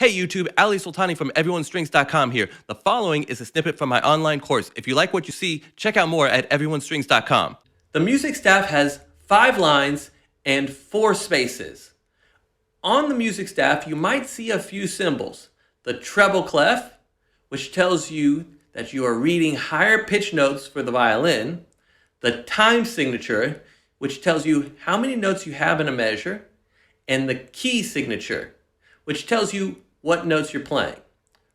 Hey YouTube, Ali Sultani from EveryoneStrings.com here. The following is a snippet from my online course. If you like what you see, check out more at EveryoneStrings.com. The music staff has 5 lines and 4 spaces. On the music staff, you might see a few symbols. The treble clef, which tells you that you are reading higher pitch notes for the violin. The time signature, which tells you how many notes you have in a measure. And the key signature, which tells you what notes you're playing.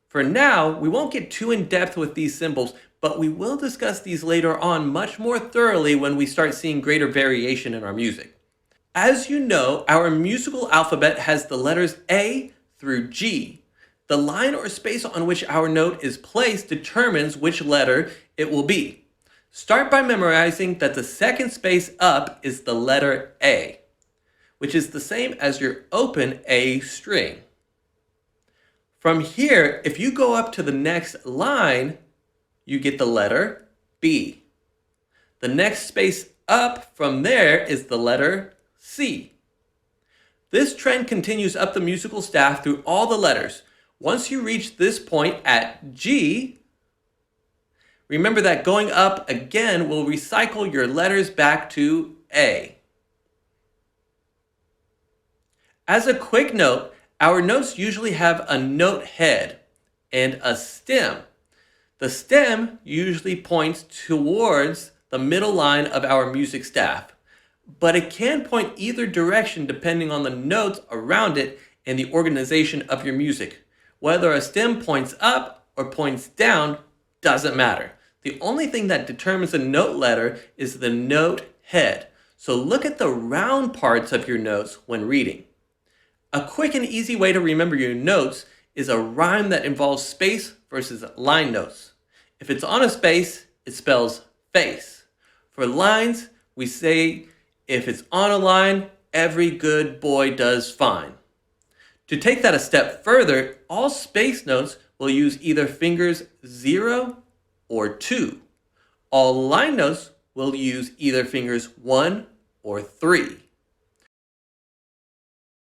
For now, we won't get too in depth with these symbols, but we will discuss these later on much more thoroughly when we start seeing greater variation in our music. As you know, our musical alphabet has the letters A through G. The line or space on which our note is placed determines which letter it will be. Start by memorizing that the second space up is the letter A, which is the same as your open A string. From here, if you go up to the next line, you get the letter B. The next space up from there is the letter C. This trend continues up the musical staff through all the letters. Once you reach this point at G, remember that going up again will recycle your letters back to A. As a quick note, our notes usually have a note head and a stem. The stem usually points towards the middle line of our music staff, but it can point either direction depending on the notes around it and the organization of your music. Whether a stem points up or points down doesn't matter. The only thing that determines a note letter is the note head. So look at the round parts of your notes when reading. A quick and easy way to remember your notes is a rhyme that involves space versus line notes. If it's on a space, it spells face. For lines, we say if it's on a line, every good boy does fine. To take that a step further, all space notes will use either fingers 0 or 2. All line notes will use either fingers 1 or 3.